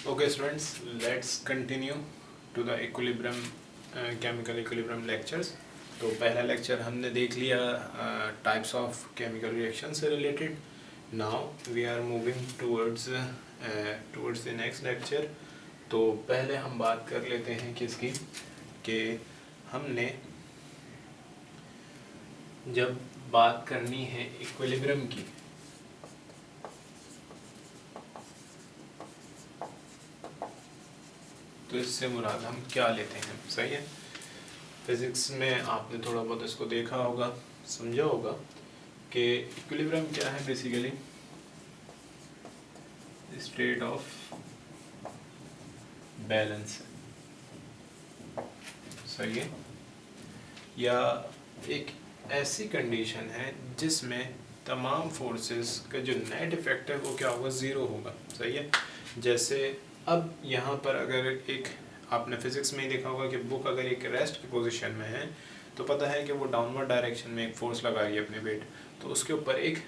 Okay students, let's continue to the equilibrium chemical equilibrium lectures. तो पहला lecture हमने देख लिया टाइप्स ऑफ केमिकल रिएक्शन से related. Now we are moving towards the next lecture. तो पहले हम बात कर लेते हैं किसकी कि हमने जब बात करनी है इक्विलिब्रियम की तो इससे मुराद हम क्या लेते हैं. सही है. फिज़िक्स में आपने थोड़ा बहुत इसको देखा होगा, समझा होगा कि इक्विलिब्रियम क्या है. Basically state of balance. सही है. या एक ऐसी कंडीशन है जिसमें तमाम फोर्सेस का जो नेट इफेक्ट है वो क्या होगा, ज़ीरो होगा. सही है. जैसे अब यहाँ पर अगर एक आपने फिजिक्स में ही देखा होगा कि बुक अगर एक रेस्ट की पोजीशन में है तो पता है कि वो डाउनवर्ड डायरेक्शन में एक फोर्स लगाएगी अपने वेट, तो उसके ऊपर एक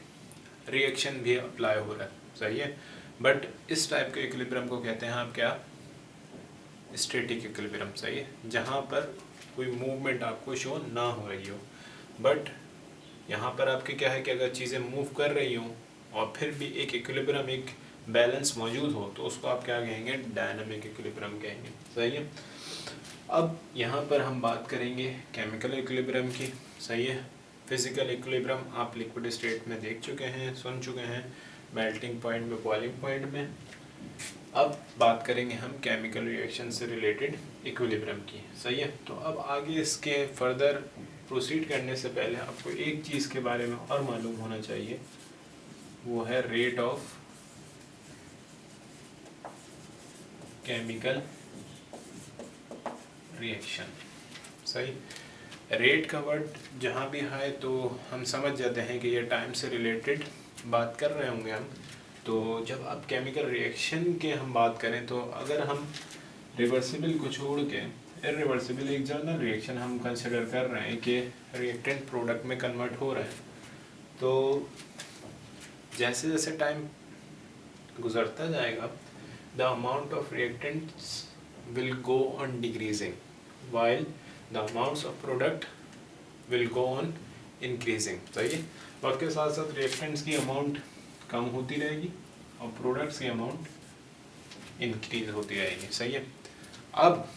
रिएक्शन भी अप्लाई हो रहा है. सही है. बट इस टाइप के इक्विलिब्रियम को कहते हैं आप क्या, स्टैटिक इक्विलिब्रियम. सही है. जहाँ पर कोई मूवमेंट आपको शो ना हो रही हो. बट यहाँ पर आपके क्या है कि अगर चीज़ें मूव कर रही हों और फिर भी एक इक्विलिब्रियम, एक बैलेंस मौजूद हो तो उसको आप क्या कहेंगे, डायनामिक इक्विलिब्रियम कहेंगे. सही है. अब यहाँ पर हम बात करेंगे केमिकल इक्विलिब्रियम की. सही है. फिजिकल इक्विलिब्रियम आप लिक्विड स्टेट में देख चुके हैं, सुन चुके हैं, मेल्टिंग पॉइंट में, बॉइलिंग पॉइंट में. अब बात करेंगे हम केमिकल रिएक्शन से रिलेटेड इक्विलिब्रियम की. सही है. तो अब आगे इसके फर्दर प्रोसीड करने से पहले आपको एक चीज़ के बारे में और मालूम होना चाहिए, वो है रेट ऑफ केमिकल रिएक्शन. सही. रेट का वर्ड जहाँ भी है तो हम समझ जाते हैं कि ये टाइम से रिलेटेड बात कर रहे होंगे हम. तो जब आप केमिकल रिएक्शन के हम बात करें तो अगर हम रिवर्सिबल को छोड़ के इरिवर्सिबल एक जनरल रिएक्शन हम कंसिडर कर रहे हैं कि रिएक्टेंट प्रोडक्ट में कन्वर्ट हो रहा है, तो जैसे जैसे टाइम गुजरता जाएगा the amount of reactants will go on decreasing while the amounts of product will go on increasing. सही है. वक्त के साथ साथ रिएक्टेंट्स की अमाउंट कम होती रहेगी और प्रोडक्ट्स की अमाउंट इंक्रीज होती रहेगी. सही है. अब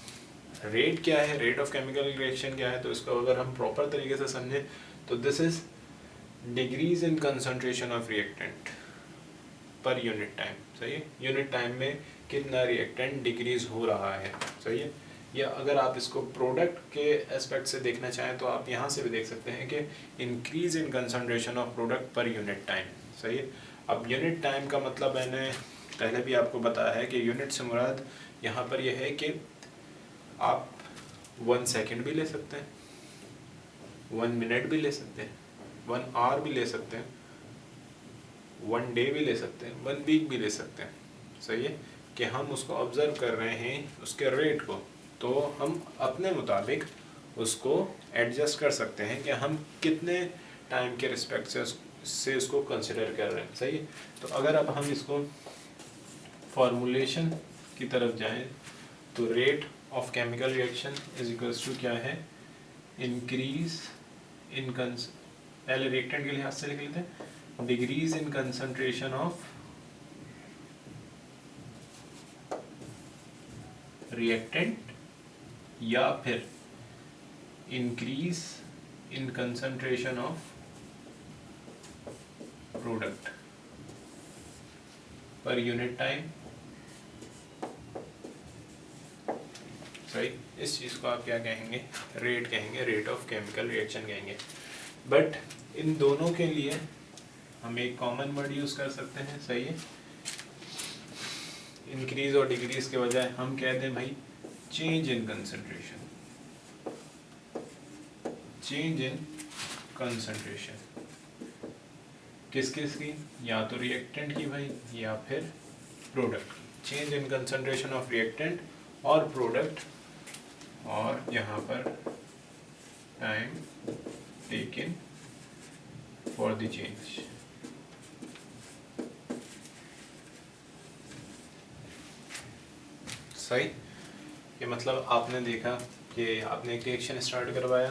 रेट क्या है, रेट ऑफ केमिकल रिएक्शन क्या है, तो इसको अगर हम प्रॉपर तरीके से समझें तो this is decrease in concentration of reactant per unit time. सही है. यूनिट टाइम में कितना रिएक्टेंट डिक्रीज हो रहा है. सही है. या अगर आप इसको प्रोडक्ट के एस्पेक्ट से देखना चाहें तो आप यहाँ से भी देख सकते हैं कि increase in concentration of product per unit time. सही है. अब यूनिट टाइम का मतलब मैंने पहले भी आपको बताया है कि यूनिट से मुराद यहाँ पर यह है कि आप 1 सेकेंड भी ले सकते हैं, 1 मिनट भी ले सकते हैं, 1 आवर भी ले सकते हैं, 1 डे भी ले सकते हैं, 1 वीक भी ले सकते हैं. सही है. कि हम उसको ऑब्जर्व कर रहे हैं उसके रेट को, तो हम अपने मुताबिक उसको एडजस्ट कर सकते हैं कि हम कितने टाइम के रिस्पेक्ट से इसको कंसिडर कर रहे हैं. सही है. तो अगर अब हम इसको फॉर्मूलेशन की तरफ जाएं तो rate of chemical reaction is equals to क्या है, इंक्रीज इन पहले रिएक्टेंट के लिहाज से लिख लेते हैं, decrease in concentration of reactant या फिर increase in concentration of product per unit time. सही. इस चीज़ को आप क्या कहेंगे, रेट कहेंगे, रेट ऑफ केमिकल रिएक्शन कहेंगे. बट इन दोनों के लिए हम एक कॉमन वर्ड यूज़ कर सकते हैं. सही है. इंक्रीज और डिक्रीज के बजाय हम कह दें भाई change in concentration. Change in concentration किस किस की, या तो रिएक्टेंट की भाई या फिर product. Change in concentration of reactant और प्रोडक्ट, और यहाँ पर time taken for the change. सही। ये मतलब आपने देखा कि आपने एक रिएक्शन स्टार्ट करवाया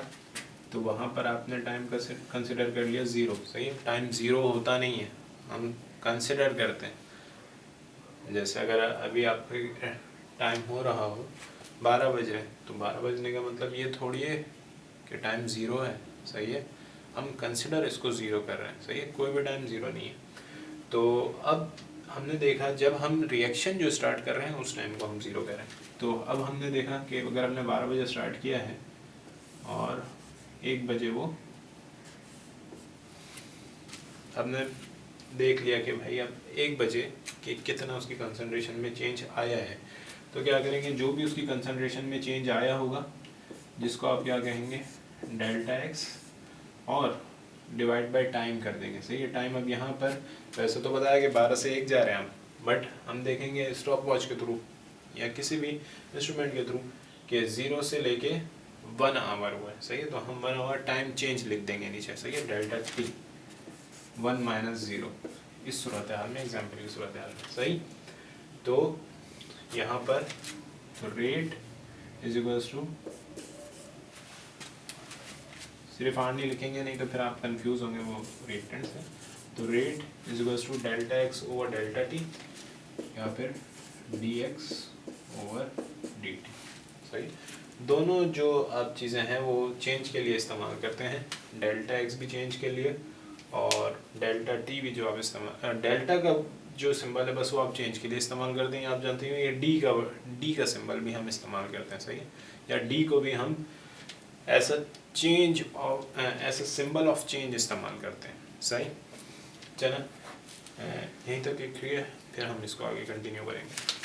तो वहाँ पर आपने टाइम का कंसिडर कर लिया 0, सही है। टाइम 0 होता नहीं है, हम कंसिडर करते हैं। जैसे अगर अभी आपके टाइम हो रहा हो 12 बज रहे हैं तो 12 बजने का मतलब ये थोड़ी है कि टाइम 0 है, सही है। हम कंसिडर इसको 0 कर रहे हैं, सही है। कोई भी टाइम 0 नहीं है। तो अब हमने देखा जब हम रिएक्शन जो स्टार्ट कर रहे हैं उस टाइम को हम 0 कर रहे हैं। तो अब हमने देखा कि अगर हमने 12 बजे स्टार्ट किया है और 1 बजे वो हमने देख लिया कि भाई अब 1 बजे कि कितना उसकी कंसंट्रेशन में चेंज आया है, तो क्या करेंगे, जो भी उसकी कंसंट्रेशन में चेंज आया होगा जिसको आप क्या कहेंगे डेल्टा एक्स, और डिवाइड बाय टाइम कर देंगे, सही है। टाइम अब यहाँ पर वैसे तो बताया कि 12 से 1 जा रहे हैं हम, बट हम देखेंगे स्टॉप वॉच के थ्रू या किसी भी इंस्ट्रूमेंट के थ्रू कि 0 से लेके 1 आवर हुआ है, सही है। तो हम 1 आवर टाइम चेंज लिख देंगे नीचे, सही है। डेल्टा टी 1 - 0 इस सूरत हाल में, एग्जाम्पल की सूरत हाल में, सही। तो यहाँ पर रेट इज इक्वल्स टू, सिर्फ आर नहीं लिखेंगे नहीं तो फिर आप कंफ्यूज होंगे वो रिएक्टेंट से। तो rate is equals to delta x over delta t या फिर d x over d t, सही। दोनों जो आप चीज़ें हैं वो चेंज के लिए इस्तेमाल करते हैं, डेल्टा एक्स भी चेंज के लिए और डेल्टा टी भी जो आप इस्तेमाल, डेल्टा का जो सिंबल है बस वो आप चेंज के लिए इस्तेमाल करते हैं। आप जानते हैं ये डी का सिंबल भी हम इस्तेमाल करते हैं, सही है। या डी को भी हम ऐसा चेंज ऑफ ऐसा सिंबल ऑफ चेंज इस्तेमाल करते हैं, सही। चला यहीं तक क्लियर, फिर हम इसको आगे कंटिन्यू करेंगे।